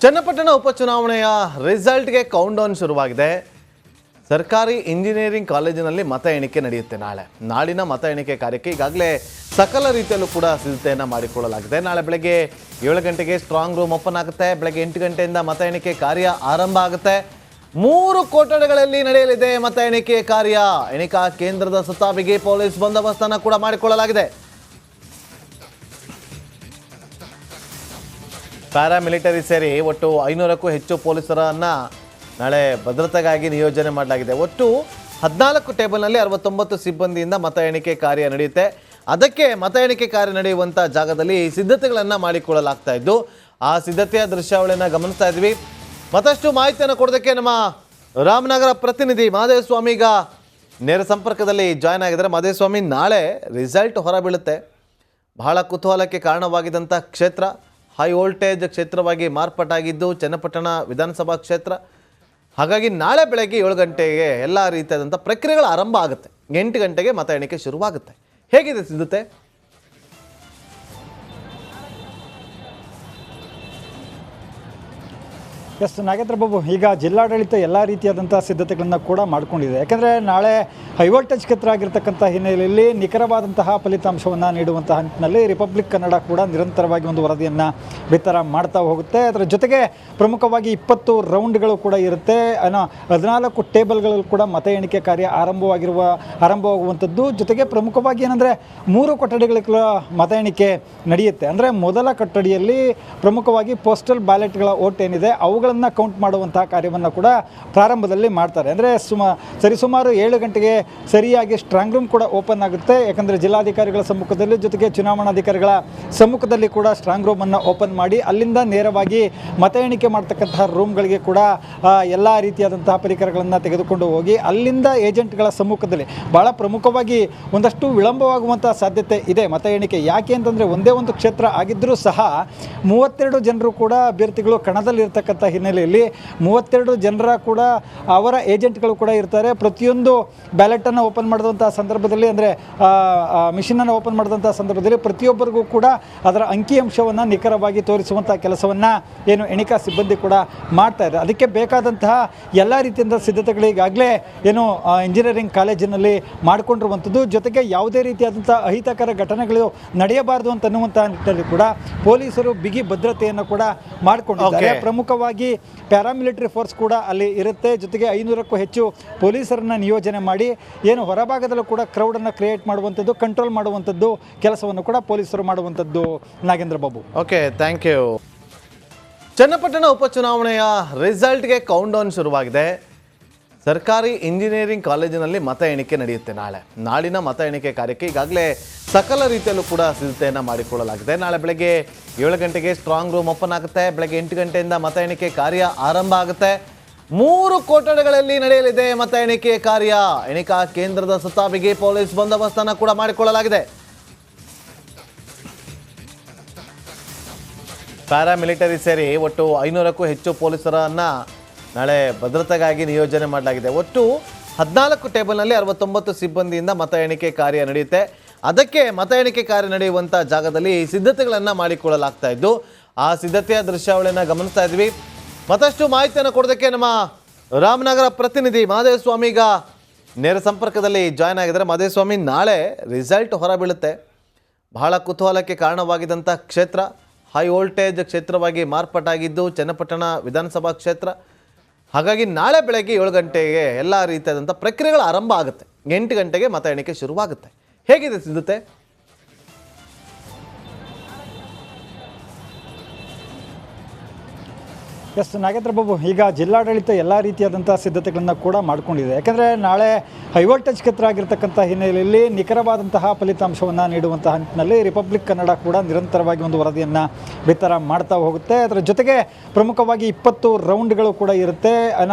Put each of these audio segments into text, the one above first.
ಚನ್ನಪಟ್ಟಣ ಉಪಚುನಾವಣೆಯ ರಿಸಲ್ಟ್ಗೆ ಕೌಂಟ್ಡೌನ್ ಶುರುವಾಗಿದೆ. ಸರ್ಕಾರಿ ಇಂಜಿನಿಯರಿಂಗ್ ಕಾಲೇಜಿನಲ್ಲಿ ಮತ ಎಣಿಕೆ ನಡೆಯುತ್ತೆ. ನಾಳಿನ ಮತ ಎಣಿಕೆ ಕಾರ್ಯಕ್ಕೆ ಈಗಾಗಲೇ ಸಕಲ ರೀತಿಯಲ್ಲೂ ಕೂಡ ಸಿದ್ಧತೆಯನ್ನು ಮಾಡಿಕೊಳ್ಳಲಾಗಿದೆ. ನಾಳೆ ಬೆಳಗ್ಗೆ 7 ಗಂಟೆಗೆ ಸ್ಟ್ರಾಂಗ್ ರೂಮ್ ಓಪನ್ ಆಗುತ್ತೆ. ಬೆಳಗ್ಗೆ 8 ಗಂಟೆಯಿಂದ ಮತ ಎಣಿಕೆ ಕಾರ್ಯ ಆರಂಭ ಆಗುತ್ತೆ. 3 ಕೊಠಡಿಗಳಲ್ಲಿ ನಡೆಯಲಿದೆ ಮತ ಎಣಿಕೆ ಕಾರ್ಯ. ಎಣಿಕಾ ಕೇಂದ್ರದ ಸುತ್ತ ಬಿಗಿ ಪೊಲೀಸ್ ಬಂದೋಬಸ್ತನ್ನು ಕೂಡ ಮಾಡಿಕೊಳ್ಳಲಾಗಿದೆ. ಪ್ಯಾರಾಮಿಲಿಟರಿ ಸೇರಿ ಒಟ್ಟು 500ಕ್ಕೂ ಹೆಚ್ಚು ಪೊಲೀಸರನ್ನು ನಾಳೆ ಭದ್ರತೆಗಾಗಿ ನಿಯೋಜನೆ ಮಾಡಲಾಗಿದೆ. ಒಟ್ಟು 14 ಟೇಬಲ್ನಲ್ಲಿ 69 ಸಿಬ್ಬಂದಿಯಿಂದ ಮತ ಎಣಿಕೆ ಕಾರ್ಯ ನಡೆಯುತ್ತೆ. ಅದಕ್ಕೆ ಮತ ಎಣಿಕೆ ಕಾರ್ಯ ನಡೆಯುವಂಥ ಜಾಗದಲ್ಲಿ ಸಿದ್ಧತೆಗಳನ್ನು ಮಾಡಿಕೊಳ್ಳಲಾಗ್ತಾ ಇದ್ದು, ಆ ಸಿದ್ಧತೆಯ ದೃಶ್ಯಾವಳಿಯನ್ನು ಗಮನಿಸ್ತಾ ಇದ್ವಿ. ಮತ್ತಷ್ಟು ಮಾಹಿತಿಯನ್ನು ಕೊಡೋದಕ್ಕೆ ನಮ್ಮ ರಾಮನಗರ ಪ್ರತಿನಿಧಿ ಮಹದೇವಸ್ವಾಮಿ ಈಗ ನೇರ ಸಂಪರ್ಕದಲ್ಲಿ ಜಾಯ್ನ್ ಆಗಿದ್ದಾರೆ. ಮಹದೇವಸ್ವಾಮಿ, ನಾಳೆ ರಿಸಲ್ಟ್ ಹೊರಬೀಳುತ್ತೆ. ಬಹಳ ಕುತೂಹಲಕ್ಕೆ ಕಾರಣವಾಗಿದ್ದಂಥ ಕ್ಷೇತ್ರ, ಹೈ ವೋಲ್ಟೇಜ್ ಕ್ಷೇತ್ರವಾಗಿ ಮಾರ್ಪಾಟಾಗಿದ್ದು ಚನ್ನಪಟ್ಟಣ ವಿಧಾನಸಭಾ ಕ್ಷೇತ್ರ. ಹಾಗಾಗಿ ನಾಳೆ ಬೆಳಗ್ಗೆ 7 ಗಂಟೆಗೆ ಎಲ್ಲ ರೀತಿಯಾದಂಥ ಪ್ರಕ್ರಿಯೆಗಳು ಆರಂಭ ಆಗುತ್ತೆ. 8 ಗಂಟೆಗೆ ಮತ ಎಣಿಕೆ ಶುರುವಾಗುತ್ತೆ. ಹೇಗಿದೆ ಸಿದ್ಧತೆ? ಎಸ್ ನಾಗೇಂದ್ರ ಬಾಬು, ಈಗ ಜಿಲ್ಲಾಡಳಿತ ಎಲ್ಲ ರೀತಿಯಾದಂಥ ಸಿದ್ಧತೆಗಳನ್ನು ಕೂಡ ಮಾಡಿಕೊಂಡಿದೆ. ಯಾಕೆಂದರೆ ನಾಳೆ ಹೈ ವೋಲ್ಟೇಜ್ ಕ್ಷೇತ್ರ ಆಗಿರ್ತಕ್ಕಂಥ ಹಿನ್ನೆಲೆಯಲ್ಲಿ ನಿಖರವಾದಂತಹ ಫಲಿತಾಂಶವನ್ನು ನೀಡುವಂತಹ ನಿಟ್ಟಿನಲ್ಲಿ ರಿಪಬ್ಲಿಕ್ ಕನ್ನಡ ಕೂಡ ನಿರಂತರವಾಗಿ ಒಂದು ವರದಿಯನ್ನು ಬಿತ್ತರ ಮಾಡ್ತಾ ಹೋಗುತ್ತೆ. ಅದರ ಜೊತೆಗೆ ಪ್ರಮುಖವಾಗಿ 20 ರೌಂಡ್ಗಳು ಕೂಡ ಇರುತ್ತೆ. 14 ಟೇಬಲ್ಗಳು ಕೂಡ ಮತ ಎಣಿಕೆ ಕಾರ್ಯ ಆರಂಭವಾಗುವಂಥದ್ದು. ಜೊತೆಗೆ ಪ್ರಮುಖವಾಗಿ ಏನಂದರೆ 3 ಕೊಠಡಿಗಳ ಮತ ಎಣಿಕೆ ನಡೆಯುತ್ತೆ. ಅಂದರೆ ಮೊದಲ ಕೊಠಡಿಯಲ್ಲಿ ಪ್ರಮುಖವಾಗಿ ಪೋಸ್ಟಲ್ ಬ್ಯಾಲೆಟ್ಗಳ ಓಟ್ ಏನಿದೆ ಅವುಗಳನ್ನು ಕೌಂಟ್ ಮಾಡುವಂತಹ ಕಾರ್ಯವನ್ನು ಕೂಡ ಪ್ರಾರಂಭದಲ್ಲಿ ಮಾಡ್ತಾರೆ. ಅಂದರೆ ಸರಿಸುಮಾರು 7 ಗಂಟೆಗೆ ಸರಿಯಾಗಿ ಸ್ಟ್ರಾಂಗ್ ರೂಮ್ ಕೂಡ ಓಪನ್ ಆಗುತ್ತೆ. ಯಾಕಂದರೆ ಜಿಲ್ಲಾಧಿಕಾರಿಗಳ ಸಮ್ಮುಖದಲ್ಲಿ ಜೊತೆಗೆ ಚುನಾವಣಾಧಿಕಾರಿಗಳ ಸಮ್ಮುಖದಲ್ಲಿ ಕೂಡ ಸ್ಟ್ರಾಂಗ್ ರೂಮನ್ನು ಓಪನ್ ಮಾಡಿ ಅಲ್ಲಿಂದ ನೇರವಾಗಿ ಮತ ಎಣಿಕೆ ಮಾಡ್ತಕ್ಕಂತಹ ರೂಮ್ಗಳಿಗೆ ಕೂಡ ಎಲ್ಲ ರೀತಿಯಾದಂತಹ ಪರಿಕರಗಳನ್ನು ತೆಗೆದುಕೊಂಡು ಹೋಗಿ ಅಲ್ಲಿಂದ ಏಜೆಂಟ್ಗಳ ಸಮ್ಮುಖದಲ್ಲಿ ಭಾಳ ಪ್ರಮುಖವಾಗಿ ಒಂದಷ್ಟು ವಿಳಂಬವಾಗುವಂಥ ಸಾಧ್ಯತೆ ಇದೆ ಮತ ಎಣಿಕೆ. ಯಾಕೆ ಅಂತಂದರೆ ಒಂದೇ ಒಂದು ಕ್ಷೇತ್ರ ಆಗಿದ್ದರೂ ಸಹ 32 ಜನರು ಕೂಡ ಅಭ್ಯರ್ಥಿಗಳು ಕಣದಲ್ಲಿರ್ತಕ್ಕಂಥ ಹಿನ್ನೆಲೆಯಲ್ಲಿ 32 ಜನರ ಕೂಡ ಅವರ ಏಜೆಂಟ್ಗಳು ಕೂಡ ಇರ್ತಾರೆ. ಪ್ರತಿಯೊಂದು ಬ್ಯಾಲೆಟನ್ನು ಓಪನ್ ಮಾಡಿದಂಥ ಸಂದರ್ಭದಲ್ಲಿ, ಅಂದರೆ ಮಿಷಿನನ್ನು ಓಪನ್ ಮಾಡಿದಂಥ ಸಂದರ್ಭದಲ್ಲಿ ಪ್ರತಿಯೊಬ್ಬರಿಗೂ ಕೂಡ ಅದರ ಅಂಕಿಅಂಶವನ್ನು ನಿಖರವಾಗಿ ತೋರಿಸುವಂಥ ಕೆಲಸವನ್ನು ಏನು ಎಣಿಕಾ ಸಿಬ್ಬಂದಿ ಕೂಡ ಮಾಡ್ತಾ ಇದ್ದಾರೆ. ಅದಕ್ಕೆ ಬೇಕಾದಂತಹ ಎಲ್ಲ ರೀತಿಯಿಂದ ಸಿದ್ಧತೆಗಳಿಗಾಗಲೇ ಏನು ಇಂಜಿನಿಯರಿಂಗ್ ಕಾಲೇಜಿನಲ್ಲಿ ಮಾಡಿಕೊಂಡಿರುವಂಥದ್ದು. ಜೊತೆಗೆ ಯಾವುದೇ ರೀತಿಯಾದಂಥ ಅಹಿತಕರ ಘಟನೆಗಳು ನಡೆಯಬಾರದು ಅಂತನ್ನುವಂಥ ನಿಟ್ಟಿನಲ್ಲಿ ಕೂಡ ಪೊಲೀಸರು ಬಿಗಿ ಭದ್ರತೆಯನ್ನು ಕೂಡ ಮಾಡಿಕೊಂಡಿದ್ದಾರೆ. ಪ್ರಮುಖವಾಗಿ ಪ್ಯಾರಾಮಿಲಿಟರಿ ಫೋರ್ಸ್ ಕೂಡ ಅಲ್ಲಿ ಇರುತ್ತೆ. ಜೊತೆಗೆ 500ಕ್ಕೂ ಹೆಚ್ಚು ಪೊಲೀಸರನ್ನು ನಿಯೋಜನೆ ಮಾಡಿ ಏನು ಹೊರಭಾಗದಲ್ಲೂ ಕೂಡ ಕ್ರೌಡನ್ನು ಕ್ರಿಯೇಟ್ ಮಾಡುವಂಥದ್ದು, ಕಂಟ್ರೋಲ್ ಮಾಡುವಂಥದ್ದು ಕೆಲಸವನ್ನು ಕೂಡ ಪೊಲೀಸರು ಮಾಡುವಂಥದ್ದು. Nagendra Babu, okay, thank you. Channapatna ಉಪಚುನಾವಣೆಯ ರಿಸಲ್ಟ್ಗೆ ಕೌಂಟ್ಡೌನ್ ಶುರುವಾಗಿದೆ. ಸರ್ಕಾರಿ ಇಂಜಿನಿಯರಿಂಗ್ ಕಾಲೇಜಿನಲ್ಲಿ ಮತ ಎಣಿಕೆ ನಡೆಯುತ್ತೆ. ನಾಳಿನ ಮತ ಎಣಿಕೆ ಕಾರ್ಯಕ್ಕೆ ಈಗಾಗಲೇ ಸಕಲ ರೀತಿಯಲ್ಲೂ ಕೂಡ ಸಿದ್ಧತೆಯನ್ನು ಮಾಡಿಕೊಳ್ಳಲಾಗಿದೆ. ನಾಳೆ ಬೆಳಗ್ಗೆ 7 ಗಂಟೆಗೆ ಸ್ಟ್ರಾಂಗ್ ರೂಮ್ ಓಪನ್ ಆಗುತ್ತೆ. ಬೆಳಗ್ಗೆ 8 ಗಂಟೆಯಿಂದ ಮತ ಎಣಿಕೆ ಕಾರ್ಯ ಆರಂಭ ಆಗುತ್ತೆ. 3 ಕೊಠಡಿಗಳಲ್ಲಿ ನಡೆಯಲಿದೆ ಮತ ಎಣಿಕೆ ಕಾರ್ಯ. ಎಣಿಕಾ ಕೇಂದ್ರದ ಸುತ್ತ ಬಿಗಿ ಪೊಲೀಸ್ ಬಂದೋಬಸ್ತನ್ನು ಕೂಡ ಮಾಡಿಕೊಳ್ಳಲಾಗಿದೆ. ಪ್ಯಾರಾಮಿಲಿಟರಿ ಸೇರಿ ಒಟ್ಟು 500ಕ್ಕೂ ಹೆಚ್ಚು ಪೊಲೀಸರನ್ನು ನಾಳೆ ಭದ್ರತೆಗಾಗಿ ನಿಯೋಜನೆ ಮಾಡಲಾಗಿದೆ. ಒಟ್ಟು 14 ಟೇಬಲ್ನಲ್ಲಿ 69 ಸಿಬ್ಬಂದಿಯಿಂದ ಮತ ಎಣಿಕೆ ಕಾರ್ಯ ನಡೆಯುತ್ತೆ. ಅದಕ್ಕೆ ಮತ ಎಣಿಕೆ ಕಾರ್ಯ ನಡೆಯುವಂಥ ಜಾಗದಲ್ಲಿ ಸಿದ್ಧತೆಗಳನ್ನು ಮಾಡಿಕೊಳ್ಳಲಾಗ್ತಾ ಇದ್ದು, ಆ ಸಿದ್ಧತೆಯ ದೃಶ್ಯಾವಳಿಯನ್ನು ಗಮನಿಸ್ತಾ ಇದ್ವಿ. ಮತ್ತಷ್ಟು ಮಾಹಿತಿಯನ್ನು ಕೊಡೋದಕ್ಕೆ ನಮ್ಮ ರಾಮನಗರ ಪ್ರತಿನಿಧಿ ಮಹದೇವಸ್ವಾಮಿ ಈಗ ನೇರ ಸಂಪರ್ಕದಲ್ಲಿ ಜಾಯ್ನ್ ಆಗಿದ್ದಾರೆ. ಮಹದೇವಸ್ವಾಮಿ, ನಾಳೆ ರಿಸಲ್ಟ್ ಹೊರಬೀಳುತ್ತೆ. ಬಹಳ ಕುತೂಹಲಕ್ಕೆ ಕಾರಣವಾಗಿದ್ದಂಥ ಕ್ಷೇತ್ರ, ಹೈ ವೋಲ್ಟೇಜ್ ಕ್ಷೇತ್ರವಾಗಿ ಮಾರ್ಪಾಟಾಗಿದ್ದು ಚನ್ನಪಟ್ಟಣ ವಿಧಾನಸಭಾ ಕ್ಷೇತ್ರ. ಹಾಗಾಗಿ ನಾಳೆ ಬೆಳಗ್ಗೆ 7 ಗಂಟೆಗೆ ಎಲ್ಲ ರೀತಿಯಾದಂಥ ಪ್ರಕ್ರಿಯೆಗಳು ಆರಂಭ ಆಗುತ್ತೆ. 8 ಗಂಟೆಗೆ ಮತ ಎಣಿಕೆ ಶುರುವಾಗುತ್ತೆ. ಹೇಗಿದೆ ಸಿದ್ಧತೆ? ಎಸ್ ನಾಗೇಂದ್ರ ಬಾಬು, ಈಗ ಜಿಲ್ಲಾಡಳಿತ ಎಲ್ಲ ರೀತಿಯಾದಂಥ ಸಿದ್ಧತೆಗಳನ್ನು ಕೂಡ ಮಾಡಿಕೊಂಡಿದೆ. ಯಾಕೆಂದರೆ ನಾಳೆ ಹೈ ವೋಲ್ಟೇಜ್ ಕ್ಷೇತ್ರ ಆಗಿರ್ತಕ್ಕಂಥ ಹಿನ್ನೆಲೆಯಲ್ಲಿ ನಿಖರವಾದಂತಹ ಫಲಿತಾಂಶವನ್ನು ನೀಡುವಂತಹ ನಿಟ್ಟಿನಲ್ಲಿ ರಿಪಬ್ಲಿಕ್ ಕನ್ನಡ ಕೂಡ ನಿರಂತರವಾಗಿ ಒಂದು ವರದಿಯನ್ನು ಬಿತ್ತರ ಮಾಡ್ತಾ ಹೋಗುತ್ತೆ. ಅದರ ಜೊತೆಗೆ ಪ್ರಮುಖವಾಗಿ 20 ರೌಂಡ್ಗಳು ಕೂಡ ಇರುತ್ತೆ.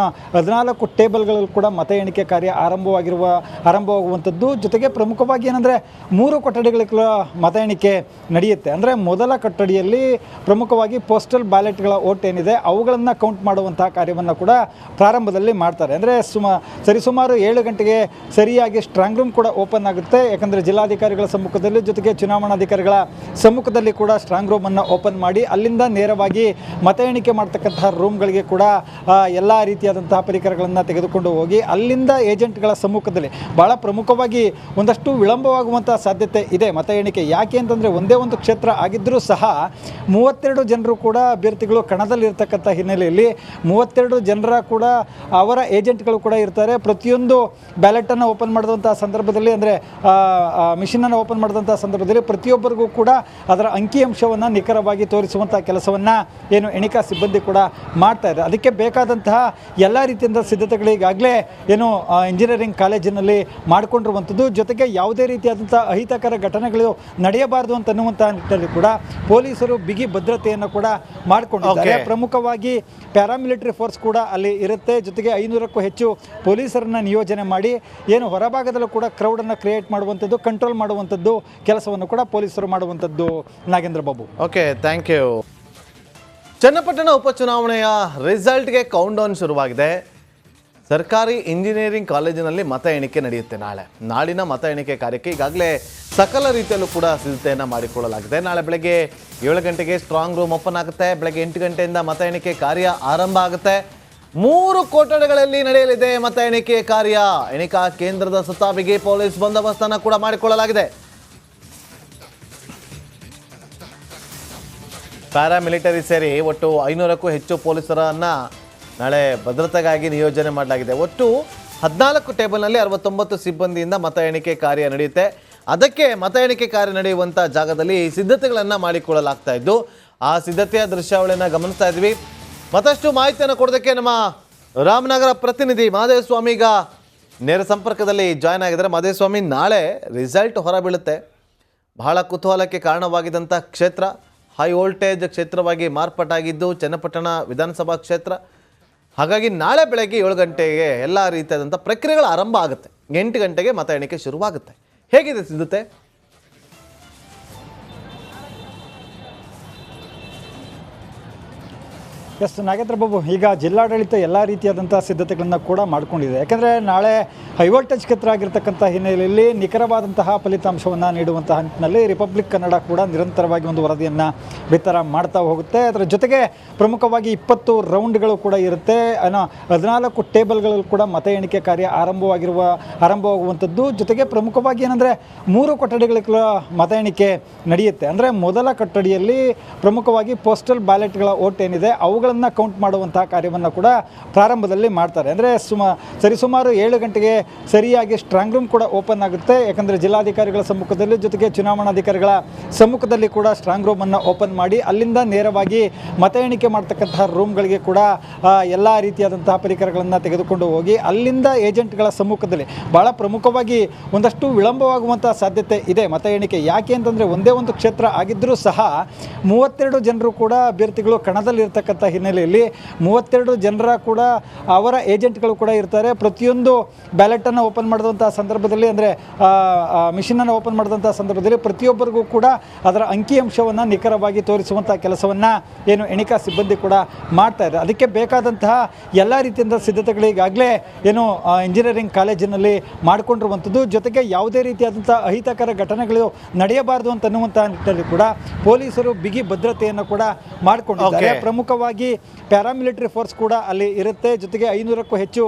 14 ಟೇಬಲ್ಗಳು ಕೂಡ ಮತ ಎಣಿಕೆ ಕಾರ್ಯ ಆರಂಭವಾಗುವಂಥದ್ದು. ಜೊತೆಗೆ ಪ್ರಮುಖವಾಗಿ ಏನಂದರೆ 3 ಕೊಠಡಿಗಳ ಮತ ಎಣಿಕೆ ನಡೆಯುತ್ತೆ. ಅಂದರೆ ಮೊದಲ ಕೊಠಡಿಯಲ್ಲಿ ಪ್ರಮುಖವಾಗಿ ಪೋಸ್ಟಲ್ ಬ್ಯಾಲೆಟ್ಗಳ ಓಟ್ ಏನಿದೆ ಅವುಗಳನ್ನು ಕೌಂಟ್ ಮಾಡುವಂತಹ ಕಾರ್ಯವನ್ನು ಕೂಡ ಪ್ರಾರಂಭದಲ್ಲಿ ಮಾಡ್ತಾರೆ. ಅಂದರೆ ಸರಿಸುಮಾರು 7 ಗಂಟೆಗೆ ಸರಿಯಾಗಿ ಸ್ಟ್ರಾಂಗ್ ರೂಮ್ ಕೂಡ ಓಪನ್ ಆಗುತ್ತೆ. ಯಾಕಂದರೆ ಜಿಲ್ಲಾಧಿಕಾರಿಗಳ ಸಮ್ಮುಖದಲ್ಲಿ ಜೊತೆಗೆ ಚುನಾವಣಾಧಿಕಾರಿಗಳ ಸಮ್ಮುಖದಲ್ಲಿ ಕೂಡ ಸ್ಟ್ರಾಂಗ್ ರೂಮನ್ನು ಓಪನ್ ಮಾಡಿ ಅಲ್ಲಿಂದ ನೇರವಾಗಿ ಮತ ಎಣಿಕೆ ಮಾಡ್ತಕ್ಕಂತಹ ರೂಮ್ಗಳಿಗೆ ಕೂಡ ಎಲ್ಲ ರೀತಿಯಾದಂತಹ ಪರಿಕರಗಳನ್ನು ತೆಗೆದುಕೊಂಡು ಹೋಗಿ ಅಲ್ಲಿಂದ ಏಜೆಂಟ್ಗಳ ಸಮ್ಮುಖದಲ್ಲಿ ಭಾಳ ಪ್ರಮುಖವಾಗಿ ಒಂದಷ್ಟು ವಿಳಂಬವಾಗುವಂಥ ಸಾಧ್ಯತೆ ಇದೆ ಮತ ಎಣಿಕೆ. ಯಾಕೆ ಅಂತಂದರೆ ಒಂದೇ ಒಂದು ಕ್ಷೇತ್ರ ಆಗಿದ್ದರೂ ಸಹ 32 ಜನರು ಕೂಡ ಅಭ್ಯರ್ಥಿಗಳು ಕಣದಲ್ಲಿರ್ತಕ್ಕಂಥ ಹಿನ್ನೆಲೆಯಲ್ಲಿ 32 ಜನರ ಕೂಡ ಅವರ ಏಜೆಂಟ್ಗಳು ಕೂಡ ಇರ್ತಾರೆ. ಪ್ರತಿಯೊಂದು ಬ್ಯಾಲೆಟನ್ನು ಓಪನ್ ಮಾಡಿದಂಥ ಸಂದರ್ಭದಲ್ಲಿ ಅಂದರೆ ಮಿಷಿನನ್ನು ಓಪನ್ ಮಾಡಿದಂಥ ಸಂದರ್ಭದಲ್ಲಿ ಪ್ರತಿಯೊಬ್ಬರಿಗೂ ಕೂಡ ಅದರ ಅಂಕಿಅಂಶವನ್ನು ನಿಖರವಾಗಿ ತೋರಿಸುವಂಥ ಕೆಲಸವನ್ನು ಏನು ಎಣಿಕಾ ಸಿಬ್ಬಂದಿ ಕೂಡ ಮಾಡ್ತಾ ಇದೆ. ಅದಕ್ಕೆ ಬೇಕಾದಂತಹ ಎಲ್ಲ ರೀತಿಯಿಂದ ಸಿದ್ಧತೆಗಳಿಗಾಗಲೇ ಏನು ಇಂಜಿನಿಯರಿಂಗ್ ಕಾಲೇಜಿನಲ್ಲಿ ಮಾಡಿಕೊಂಡಿರುವಂಥದ್ದು. ಜೊತೆಗೆ ಯಾವುದೇ ರೀತಿಯಾದಂಥ ಅಹಿತಕರ ಘಟನೆಗಳು ನಡೆಯಬಾರದು ಅಂತನ್ನುವಂಥ ನಿಟ್ಟಿನಲ್ಲಿ ಕೂಡ ಪೊಲೀಸರು ಬಿಗಿ ಭದ್ರತೆಯನ್ನು ಕೂಡ ಮಾಡಿಕೊಂಡಿದ್ದಾರೆ. ಪ್ರಮುಖವಾಗಿ ಪ್ಯಾರಾಮಿಲಿಟರಿ ಫೋರ್ಸ್ ಕೂಡ ಅಲ್ಲಿ ಇರುತ್ತೆ. ಜೊತೆಗೆ 500ಕ್ಕೂ ಹೆಚ್ಚು ಪೊಲೀಸರನ್ನು ನಿಯೋಜನೆ ಮಾಡಿ ಏನು ಹೊರಭಾಗದಲ್ಲೂ ಕೂಡ ಕ್ರೌಡನ್ನು ಕ್ರಿಯೇಟ್ ಮಾಡುವಂಥದ್ದು, ಕಂಟ್ರೋಲ್ ಮಾಡುವಂಥದ್ದು ಕೆಲಸವನ್ನು ಕೂಡ ಪೊಲೀಸರು ಮಾಡುವಂಥದ್ದು. Nagendra Babu. Okay, thank you. Channapatna ಉಪಚುನಾವಣೆಯ ರಿಸಲ್ಟ್ಗೆ ಕೌಂಟ್ ಡೌನ್ ಶುರುವಾಗಿದೆ. ಸರ್ಕಾರಿ ಇಂಜಿನಿಯರಿಂಗ್ ಕಾಲೇಜಿನಲ್ಲಿ ಮತ ಎಣಿಕೆ ನಡೆಯುತ್ತೆ. ನಾಳಿನ ಮತ ಎಣಿಕೆ ಕಾರ್ಯಕ್ಕೆ ಈಗಾಗಲೇ ಸಕಲ ರೀತಿಯಲ್ಲೂ ಕೂಡ ಸಿದ್ಧತೆಯನ್ನು ಮಾಡಿಕೊಳ್ಳಲಾಗಿದೆ. ನಾಳೆ ಬೆಳಗ್ಗೆ 7 ಗಂಟೆಗೆ ಸ್ಟ್ರಾಂಗ್ ರೂಮ್ ಓಪನ್ ಆಗುತ್ತೆ. ಬೆಳಗ್ಗೆ 8 ಗಂಟೆಯಿಂದ ಮತ ಎಣಿಕೆ ಕಾರ್ಯ ಆರಂಭ ಆಗುತ್ತೆ. 3 ಕೊಠಡಿಗಳಲ್ಲಿ ನಡೆಯಲಿದೆ ಮತ ಎಣಿಕೆ ಕಾರ್ಯ. ಎಣಿಕಾ ಕೇಂದ್ರದ ಸುತ್ತ ಬಿಗಿ ಪೊಲೀಸ್ ಬಂದೋಬಸ್ತನ್ನು ಕೂಡ ಮಾಡಿಕೊಳ್ಳಲಾಗಿದೆ. ಪ್ಯಾರಾಮಿಲಿಟರಿ ಸೇರಿ ಒಟ್ಟು 500ಕ್ಕೂ ಹೆಚ್ಚು ಪೊಲೀಸರನ್ನು ನಾಳೆ ಭದ್ರತೆಗಾಗಿ ನಿಯೋಜನೆ ಮಾಡಲಾಗಿದೆ. ಒಟ್ಟು 14 ಟೇಬಲ್ನಲ್ಲಿ 69 ಸಿಬ್ಬಂದಿಯಿಂದ ಮತ ಎಣಿಕೆ ಕಾರ್ಯ ನಡೆಯುತ್ತೆ. ಅದಕ್ಕೆ ಮತ ಎಣಿಕೆ ಕಾರ್ಯ ನಡೆಯುವಂಥ ಜಾಗದಲ್ಲಿ ಸಿದ್ಧತೆಗಳನ್ನು ಮಾಡಿಕೊಳ್ಳಲಾಗ್ತಾ ಇದ್ದು ಆ ಸಿದ್ಧತೆಯ ದೃಶ್ಯಾವಳಿಯನ್ನು ಗಮನಿಸ್ತಾ ಇದ್ವಿ. ಮತ್ತಷ್ಟು ಮಾಹಿತಿಯನ್ನು ಕೊಡೋದಕ್ಕೆ ನಮ್ಮ ರಾಮನಗರ ಪ್ರತಿನಿಧಿ ಮಹದೇವಸ್ವಾಮಿ ಈಗ ನೇರ ಸಂಪರ್ಕದಲ್ಲಿ ಜಾಯ್ನ್ ಆಗಿದ್ದಾರೆ. ಮಹದೇವಸ್ವಾಮಿ, ನಾಳೆ ರಿಸಲ್ಟ್ ಹೊರಬೀಳುತ್ತೆ. ಬಹಳ ಕುತೂಹಲಕ್ಕೆ ಕಾರಣವಾಗಿದ್ದಂಥ ಕ್ಷೇತ್ರ, ಹೈ ವೋಲ್ಟೇಜ್ ಕ್ಷೇತ್ರವಾಗಿ ಮಾರ್ಪಾಟಾಗಿದ್ದು ಚನ್ನಪಟ್ಟಣ ವಿಧಾನಸಭಾ ಕ್ಷೇತ್ರ. ಹಾಗಾಗಿ ನಾಳೆ ಬೆಳಗ್ಗೆ 7 ಗಂಟೆಗೆ ಎಲ್ಲ ರೀತಿಯಾದಂಥ ಪ್ರಕ್ರಿಯೆಗಳು ಆರಂಭ ಆಗುತ್ತೆ. 8 ಗಂಟೆಗೆ ಮತ ಎಣಿಕೆ ಶುರುವಾಗುತ್ತೆ. ಹೇಗಿದೆ ಸಿದ್ಧತೆ? ಎಸ್ ನಾಗೇಂದ್ರ ಬಾಬು, ಈಗ ಜಿಲ್ಲಾಡಳಿತ ಎಲ್ಲ ರೀತಿಯಾದಂಥ ಸಿದ್ಧತೆಗಳನ್ನು ಕೂಡ ಮಾಡಿಕೊಂಡಿದೆ. ಯಾಕೆಂದರೆ ನಾಳೆ ಹೈ ವೋಲ್ಟೇಜ್ ಕ್ಷೇತ್ರ ಆಗಿರ್ತಕ್ಕಂಥ ಹಿನ್ನೆಲೆಯಲ್ಲಿ ನಿಖರವಾದಂತಹ ಫಲಿತಾಂಶವನ್ನು ನೀಡುವಂತಹ ನಿಟ್ಟಿನಲ್ಲಿ ರಿಪಬ್ಲಿಕ್ ಕನ್ನಡ ಕೂಡ ನಿರಂತರವಾಗಿ ಒಂದು ವರದಿಯನ್ನು ಬಿತ್ತರ ಮಾಡ್ತಾ ಹೋಗುತ್ತೆ. ಅದರ ಜೊತೆಗೆ ಪ್ರಮುಖವಾಗಿ 20 ರೌಂಡ್ಗಳು ಕೂಡ ಇರುತ್ತೆ. 14 ಟೇಬಲ್ಗಳು ಕೂಡ ಮತ ಎಣಿಕೆ ಕಾರ್ಯ ಆರಂಭವಾಗುವಂಥದ್ದು. ಜೊತೆಗೆ ಪ್ರಮುಖವಾಗಿ ಏನಂದರೆ 3 ಕೊಠಡಿಗಳ ಮತ ಎಣಿಕೆ ನಡೆಯುತ್ತೆ. ಅಂದರೆ ಮೊದಲ ಕೊಠಡಿಯಲ್ಲಿ ಪ್ರಮುಖವಾಗಿ ಪೋಸ್ಟಲ್ ಬ್ಯಾಲೆಟ್ಗಳ ಓಟ್ ಏನಿದೆ ಅವುಗಳನ್ನು ಕೌಂಟ್ ಮಾಡುವಂತಹ ಕಾರ್ಯವನ್ನು ಕೂಡ ಪ್ರಾರಂಭದಲ್ಲಿ ಮಾಡ್ತಾರೆ. ಅಂದರೆ ಸರಿಸುಮಾರು 7 ಗಂಟೆಗೆ ಸರಿಯಾಗಿ ಸ್ಟ್ರಾಂಗ್ ರೂಮ್ ಕೂಡ ಓಪನ್ ಆಗುತ್ತೆ. ಯಾಕಂದರೆ ಜಿಲ್ಲಾಧಿಕಾರಿಗಳ ಸಮ್ಮುಖದಲ್ಲಿ ಜೊತೆಗೆ ಚುನಾವಣಾಧಿಕಾರಿಗಳ ಸಮ್ಮುಖದಲ್ಲಿ ಕೂಡ ಸ್ಟ್ರಾಂಗ್ ರೂಮನ್ನು ಓಪನ್ ಮಾಡಿ ಅಲ್ಲಿಂದ ನೇರವಾಗಿ ಮತ ಎಣಿಕೆ ಮಾಡ್ತಕ್ಕಂತಹ ರೂಮ್ಗಳಿಗೆ ಕೂಡ ಎಲ್ಲ ರೀತಿಯಾದಂತಹ ಪರಿಕರಗಳನ್ನು ತೆಗೆದುಕೊಂಡು ಹೋಗಿ ಅಲ್ಲಿಂದ ಏಜೆಂಟ್ಗಳ ಸಮ್ಮುಖದಲ್ಲಿ ಭಾಳ ಪ್ರಮುಖವಾಗಿ ಒಂದಷ್ಟು ವಿಳಂಬವಾಗುವಂಥ ಸಾಧ್ಯತೆ ಇದೆ ಮತ ಎಣಿಕೆ. ಯಾಕೆ ಅಂತಂದರೆ ಒಂದೇ ಒಂದು ಕ್ಷೇತ್ರ ಆಗಿದ್ದರೂ ಸಹ 32 ಜನರು ಕೂಡ ಅಭ್ಯರ್ಥಿಗಳು ಕಣದಲ್ಲಿರ್ತಕ್ಕಂಥ ಹಿನ್ನೆಲೆಯಲ್ಲಿ 32 ಜನರ ಕೂಡ ಅವರ ಏಜೆಂಟ್ಗಳು ಕೂಡ ಇರ್ತಾರೆ. ಪ್ರತಿಯೊಂದು ಬ್ಯಾಲೆಟನ್ನು ಓಪನ್ ಮಾಡಿದಂಥ ಸಂದರ್ಭದಲ್ಲಿ ಅಂದರೆ ಮಿಷಿನನ್ನು ಓಪನ್ ಮಾಡಿದಂಥ ಸಂದರ್ಭದಲ್ಲಿ ಪ್ರತಿಯೊಬ್ಬರಿಗೂ ಕೂಡ ಅದರ ಅಂಕಿಅಂಶವನ್ನು ನಿಖರವಾಗಿ ತೋರಿಸುವಂಥ ಕೆಲಸವನ್ನು ಏನು ಎಣಿಕಾ ಸಿಬ್ಬಂದಿ ಕೂಡ ಮಾಡ್ತಾ ಇದೆ. ಅದಕ್ಕೆ ಬೇಕಾದಂತಹ ಎಲ್ಲ ರೀತಿಯಿಂದ ಸಿದ್ಧತೆಗಳಿಗಾಗಲೇ ಏನು ಇಂಜಿನಿಯರಿಂಗ್ ಕಾಲೇಜಿನಲ್ಲಿ ಮಾಡಿಕೊಂಡಿರುವಂಥದ್ದು. ಜೊತೆಗೆ ಯಾವುದೇ ರೀತಿಯಾದಂಥ ಅಹಿತಕರ ಘಟನೆಗಳು ನಡೆಯಬಾರದು ಅಂತನ್ನುವಂಥ ನಿಟ್ಟಿನಲ್ಲಿ ಕೂಡ ಪೊಲೀಸರು ಬಿಗಿ ಭದ್ರತೆಯನ್ನು ಕೂಡ ಮಾಡಿಕೊಂಡಿದ್ದಾರೆ. ಪ್ರಮುಖವಾಗಿ ಪ್ಯಾರಾಮಿಲಿಟರಿ ಫೋರ್ಸ್ ಕೂಡ ಅಲ್ಲಿ ಇರುತ್ತೆ. ಜೊತೆಗೆ 500ಕ್ಕೂ ಹೆಚ್ಚು